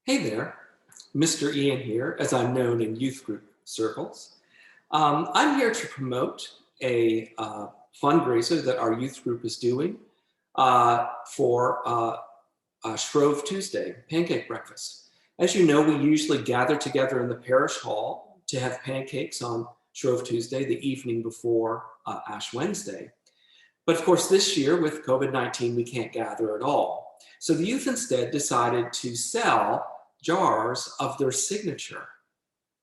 Hey there, Mr. Ian here, as I'm known in youth group circles. I'm here to promote a fundraiser that our youth group is doing for Shrove Tuesday, pancake breakfast. As you know, we usually gather together in the parish hall to have pancakes on Shrove Tuesday, the evening before Ash Wednesday. But of course, this year with COVID-19, we can't gather at all. So the youth instead decided to sell jars of their signature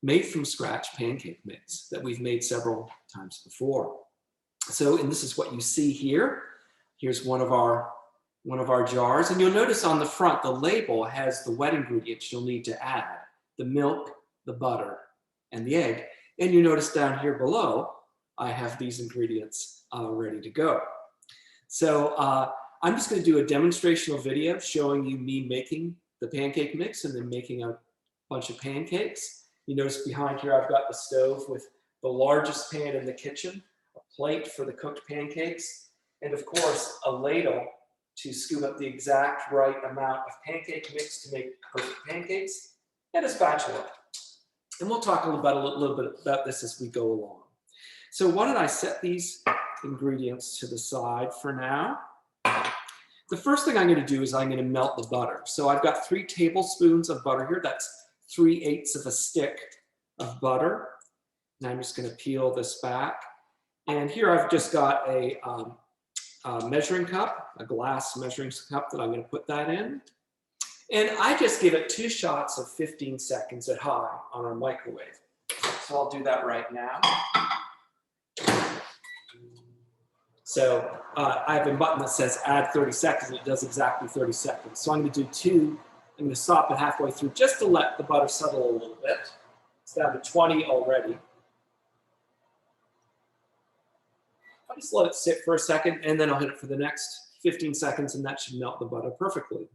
made from scratch pancake mix that we've made several times before. So, and this is what you see here. Here's one of our jars, and you'll notice on the front, the label has the wet ingredients you'll need to add: the milk, the butter, and the egg. And you notice down here below, I have these ingredients ready to go. So I'm just going to do a demonstrational video showing you me making the pancake mix and then making a bunch of pancakes. You notice behind here I've got the stove with the largest pan in the kitchen, a plate for the cooked pancakes, and of course a ladle to scoop up the exact right amount of pancake mix to make perfect pancakes, and a spatula. And we'll talk a little bit about this as we go along. So why don't I set these ingredients to the side for now. The first thing I'm going to do is I'm going to melt the butter. So I've got 3 tablespoons of butter here. That's 3/8 of a stick of butter. And I'm just going to peel this back. And here I've just got a measuring cup, a glass measuring cup that I'm going to put that in. And I just give it 2 shots of 15 seconds at high on our microwave. So I'll do that right now. So I have a button that says add 30 seconds, and it does exactly 30 seconds. So I'm going to do 2. I'm going to stop it halfway through just to let the butter settle a little bit. It's down to 20 already. I'll just let it sit for a second, and then I'll hit it for the next 15 seconds, and that should melt the butter perfectly.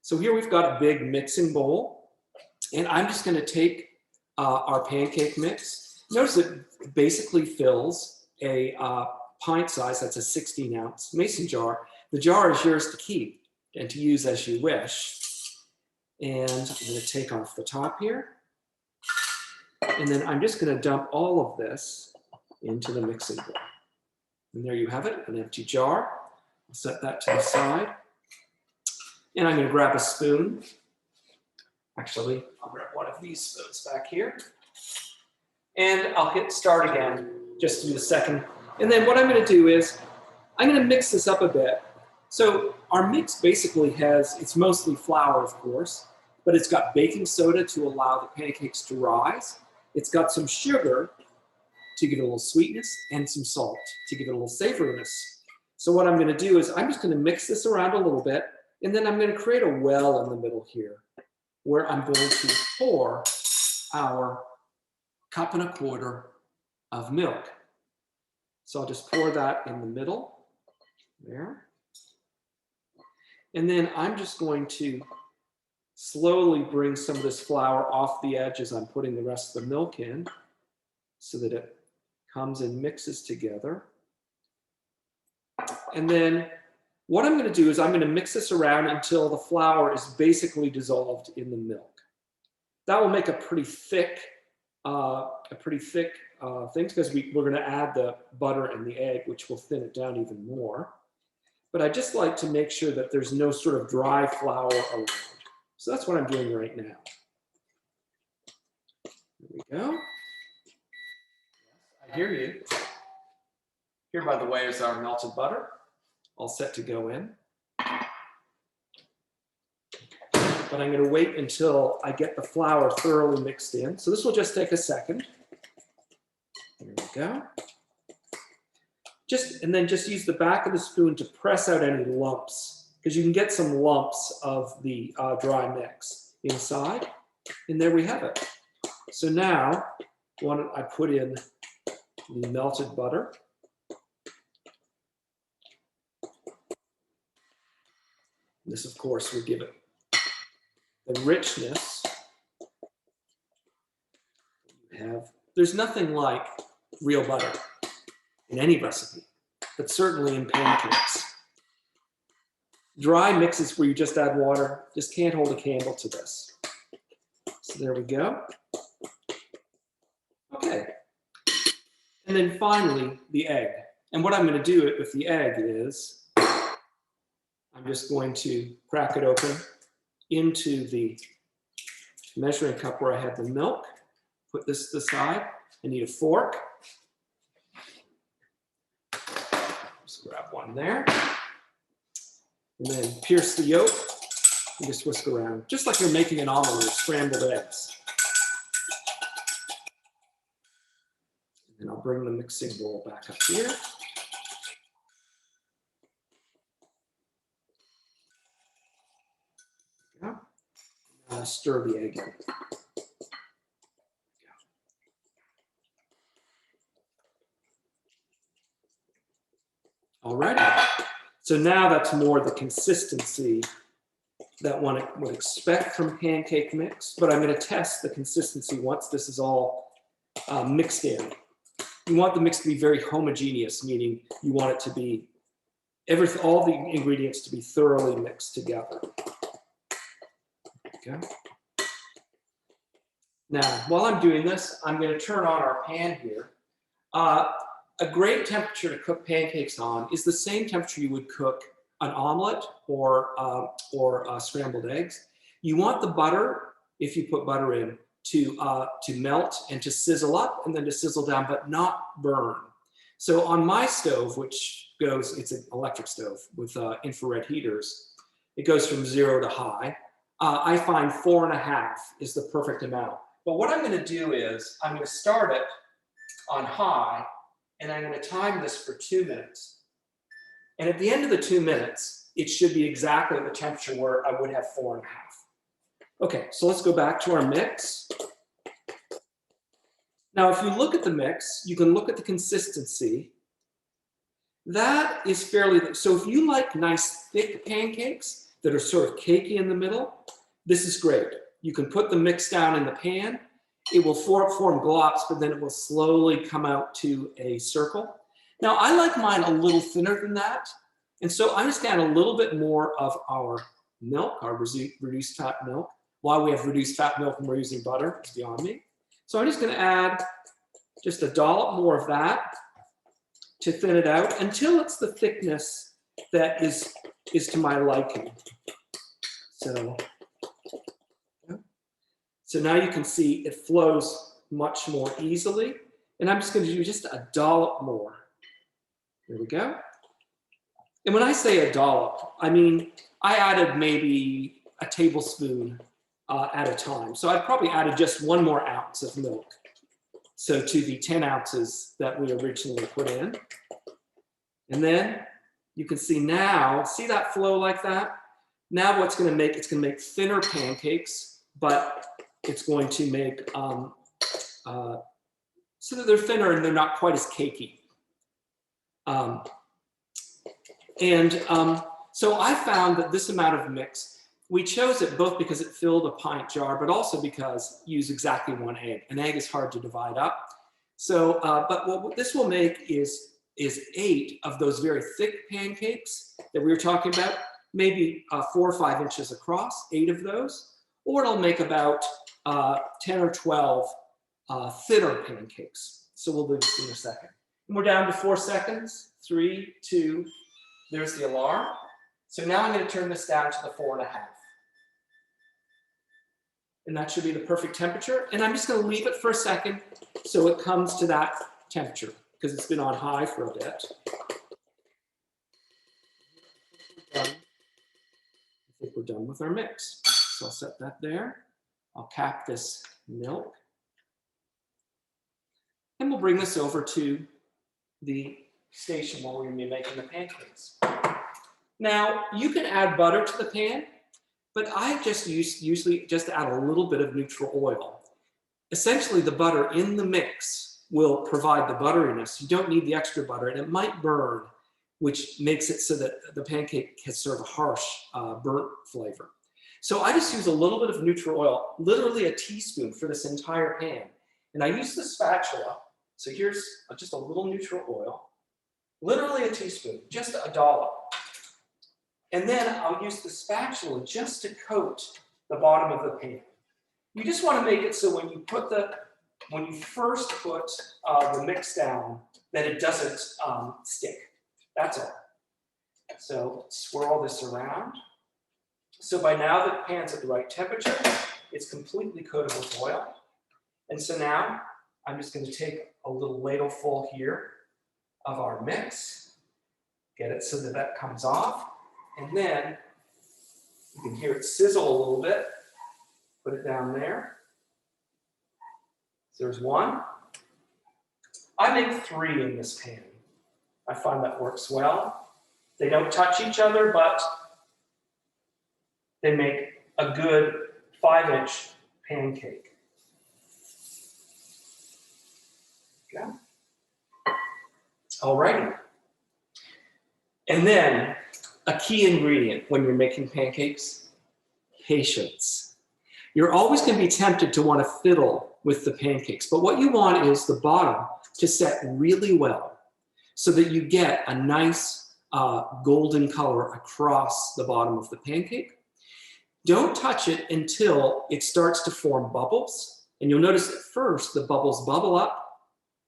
So here we've got a big mixing bowl, and I'm just going to take our pancake mix. Notice it basically fills a pint size, that's a 16-ounce mason jar. The jar is yours to keep and to use as you wish. And I'm going to take off the top here. And then I'm just going to dump all of this into the mixing bowl. And there you have it, an empty jar. I'll set that to the side. And I'm going to grab a spoon. Actually, I'll grab one of these spoons back here. And I'll hit start again just to do the second. And then what I'm going to do is I'm going to mix this up a bit. So our mix basically it's mostly flour, of course, but it's got baking soda to allow the pancakes to rise. It's got some sugar to give it a little sweetness and some salt to give it a little savoriness. So what I'm going to do is I'm just going to mix this around a little bit, and then I'm going to create a well in the middle here where I'm going to pour our 1.25 cups of milk. So I'll just pour that in the middle, there. And then I'm just going to slowly bring some of this flour off the edge as I'm putting the rest of the milk in so that it comes and mixes together. And then what I'm going to do is I'm going to mix this around until the flour is basically dissolved in the milk. That will make a pretty thick thing, because we're going to add the butter and the egg, which will thin it down even more. But I just like to make sure that there's no sort of dry flour around. So that's what I'm doing right now. There we go. Yes, I hear you. Here, by the way, is our melted butter, all set to go in. But I'm going to wait until I get the flour thoroughly mixed in. So this will just take a second. There we go. And then just use the back of the spoon to press out any lumps, because you can get some lumps of the dry mix inside. And there we have it. So now, why don't I put in the melted butter. This, of course, will give it the richness you have. There's nothing like real butter in any recipe, but certainly in pancakes. Dry mixes where you just add water just can't hold a candle to this. There we go. Okay. And then finally, the egg. And what I'm going to do with the egg is I'm just going to crack it open into the measuring cup where I had the milk. Put this to the side. I need a fork. Just grab one there. And then pierce the yolk and just whisk around, just like you're making an omelet or scrambled eggs. And then I'll bring the mixing bowl back up here. Now I'll stir the egg in. All right. So now that's more the consistency that one would expect from pancake mix, but I'm going to test the consistency once this is all mixed in. You want the mix to be very homogeneous, meaning you want it to be, all the ingredients to be thoroughly mixed together. Okay. Now, while I'm doing this, I'm going to turn on our pan here. A great temperature to cook pancakes on is the same temperature you would cook an omelet or scrambled eggs. You want the butter, if you put butter in, to melt and to sizzle up and then to sizzle down, but not burn. So on my stove, which goes, it's an electric stove with infrared heaters, it goes from 0 to high. I find 4.5 is the perfect amount. But what I'm going to do is I'm going to start it on high, and I'm going to time this for 2 minutes. And at the end of the 2 minutes, it should be exactly the temperature where I would have 4.5. Okay, so let's go back to our mix. Now, if you look at the mix, you can look at the consistency. That is fairly, so if you like nice thick pancakes that are sort of cakey in the middle, this is great. You can put the mix down in the pan. It will form globs, but then it will slowly come out to a circle. Now, I like mine a little thinner than that. And so I'm just going to add a little bit more of our milk, our reduced fat milk. Why we have reduced fat milk and we're using butter is beyond me. So I'm just going to add just a dollop more of that to thin it out until it's the thickness that is to my liking. So now you can see it flows much more easily. And I'm just going to do just a dollop more. There we go. And when I say a dollop, I mean, I added maybe a tablespoon at a time. So I've probably added just 1 more ounce of milk. So to the 10 ounces that we originally put in. And then you can see now, see that flow like that? Now what's going to make, it's going to make thinner pancakes, but it's going to make, so that they're thinner and they're not quite as cakey. So I found that this amount of mix, we chose it both because it filled a pint jar, but also because you use exactly 1 egg. An egg is hard to divide up. So, but what this will make is 8 of those very thick pancakes that we were talking about, maybe 4 or 5 inches across, 8 of those, or it'll make about 10 or 12 thinner pancakes. So we'll do this in a second. And we're down to 4 seconds. 3, 2, there's the alarm. So now I'm going to turn this down to the 4.5. And that should be the perfect temperature. And I'm just going to leave it for a second so it comes to that temperature because it's been on high for a bit. I think we're done with our mix. So I'll set that there. I'll cap this milk. And we'll bring this over to the station where we're going to be making the pancakes. Now, you can add butter to the pan, but I just usually just add a little bit of neutral oil. Essentially, the butter in the mix will provide the butteriness. You don't need the extra butter, and it might burn, which makes it so that the pancake has sort of a harsh burnt flavor. So I just use a little bit of neutral oil, literally a teaspoon for this entire pan. And I use the spatula. So here's just a little neutral oil, literally a teaspoon, just a dollop. And then I'll use the spatula just to coat the bottom of the pan. You just want to make it so when you first put the mix down, that it doesn't stick. That's all. So swirl this around. So by now the pan's at the right temperature, it's completely coated with oil. And so now I'm just going to take a little ladleful here of our mix, get it so that that comes off, and then you can hear it sizzle a little bit. Put it down there. So there's one. I make 3 in this pan. I find that works well. They don't touch each other, but they make a good 5-inch pancake. Okay. All righty. And then a key ingredient when you're making pancakes, patience. You're always going to be tempted to want to fiddle with the pancakes, but what you want is the bottom to set really well so that you get a nice golden color across the bottom of the pancake. Don't touch it until it starts to form bubbles. And you'll notice at first the bubbles bubble up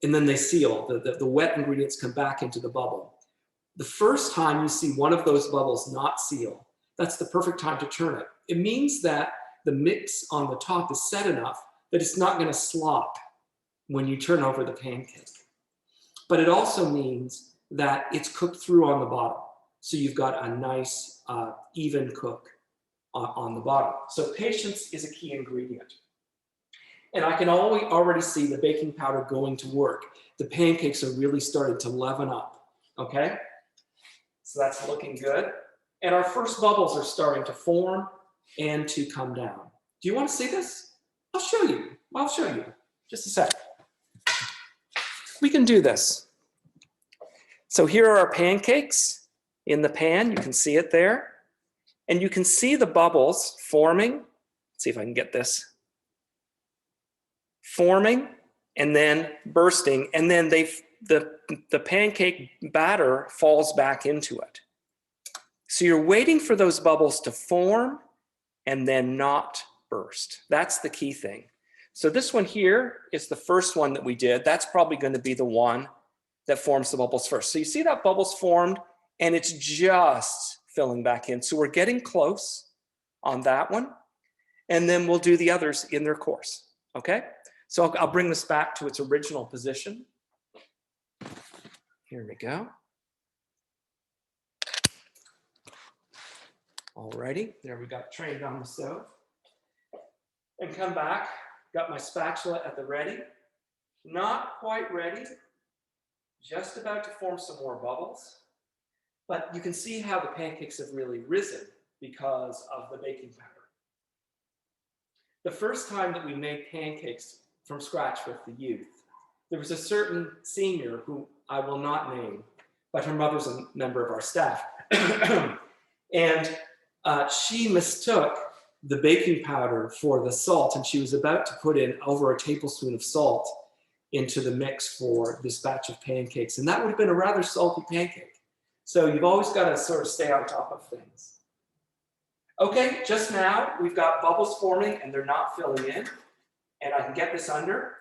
and then they seal. The wet ingredients come back into the bubble. The first time you see one of those bubbles not seal, that's the perfect time to turn it. It means that the mix on the top is set enough that it's not going to slop when you turn over the pancake. But it also means that it's cooked through on the bottom. So you've got a nice even cook on the bottom. So patience is a key ingredient. And I can already see the baking powder going to work. The pancakes are really starting to leaven up, okay? So that's looking good. And our first bubbles are starting to form and to come down. Do you want to see this? I'll show you. I'll show you. Just a sec. We can do this. So here are our pancakes in the pan. You can see it there. And you can see the bubbles forming. Let's see if I can get this. Forming and then bursting. And then the pancake batter falls back into it. So you're waiting for those bubbles to form and then not burst. That's the key thing. So this one here is the first one that we did. That's probably going to be the one that forms the bubbles first. So you see that bubbles formed and it's just filling back in. So we're getting close on that one. And then we'll do the others in their course. Okay? So I'll bring this back to its original position. Here we go. Alrighty, there we got trained on the stove. And come back, got my spatula at the ready. Not quite ready, just about to form some more bubbles. But you can see how the pancakes have really risen because of the baking powder. The first time that we made pancakes from scratch with the youth, there was a certain senior who I will not name, but her mother's a member of our staff. And she mistook the baking powder for the salt, and she was about to put in over a tablespoon of salt into the mix for this batch of pancakes. And that would have been a rather salty pancake. So you've always got to sort of stay on top of things. Okay, just now we've got bubbles forming and they're not filling in. And I can get this under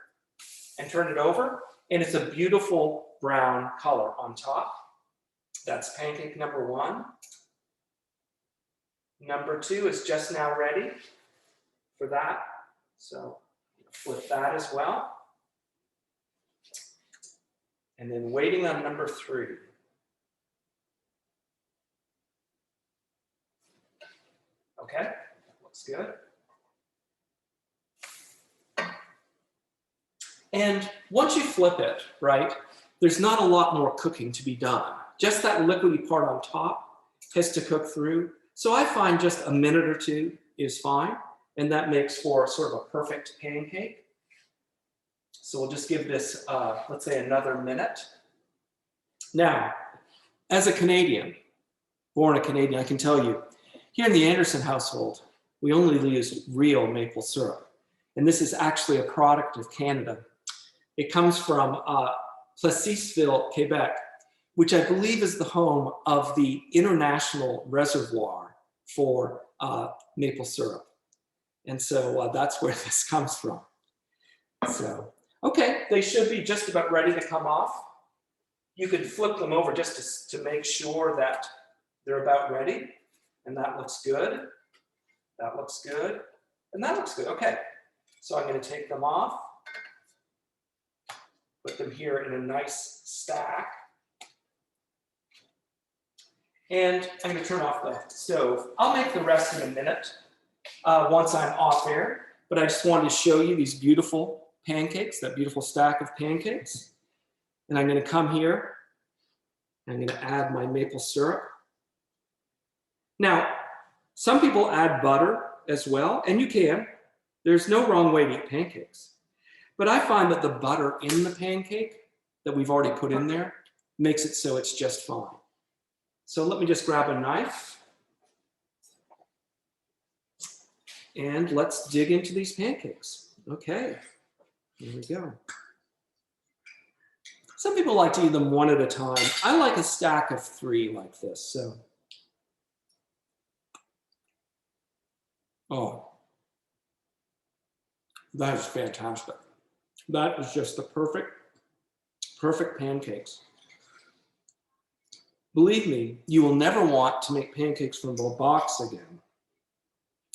and turn it over. And it's a beautiful brown color on top. That's pancake number 1. Number 2 is just now ready for that. So flip that as well. And then waiting on number 3. Okay, looks good. And once you flip it, right, there's not a lot more cooking to be done. Just that liquidy part on top has to cook through. So I find just a minute or 2 is fine, and that makes for sort of a perfect pancake. So we'll just give this, let's say, another minute. Now, as a Canadian, born a Canadian, I can tell you, here in the Anderson household, we only use real maple syrup. And this is actually a product of Canada. It comes from Plessisville, Quebec, which I believe is the home of the international reservoir for maple syrup. And so that's where this comes from. So, okay, they should be just about ready to come off. You could flip them over just to make sure that they're about ready. And that looks good. That looks good. And that looks good. Okay, so I'm going to take them off. Put them here in a nice stack. And I'm going to turn off the stove. I'll make the rest in a minute once I'm off air. But I just wanted to show you these beautiful pancakes, that beautiful stack of pancakes. And I'm going to come here. I'm going to add my maple syrup. Now, some people add butter as well, and you can. There's no wrong way to eat pancakes. But I find that the butter in the pancake that we've already put in there makes it so it's just fine. So let me just grab a knife. And let's dig into these pancakes. Okay, here we go. Some people like to eat them one at a time. I like a stack of 3 like this. So, oh, that is fantastic. That is just the perfect pancakes. Believe me, you will never want to make pancakes from the box again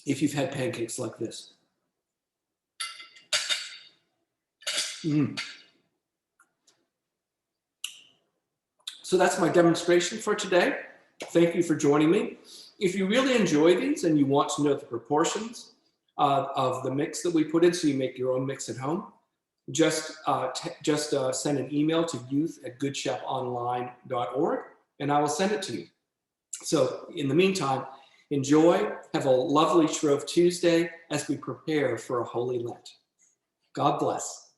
if you've had pancakes like this. So that's my demonstration for today. Thank you for joining me. If you really enjoy these and you want to know the proportions of the mix that we put in so you make your own mix at home, just send an email to youth@goodchefonline.org and I will send it to you. So in the meantime, enjoy, have a lovely Shrove Tuesday as we prepare for a Holy Lent. God bless.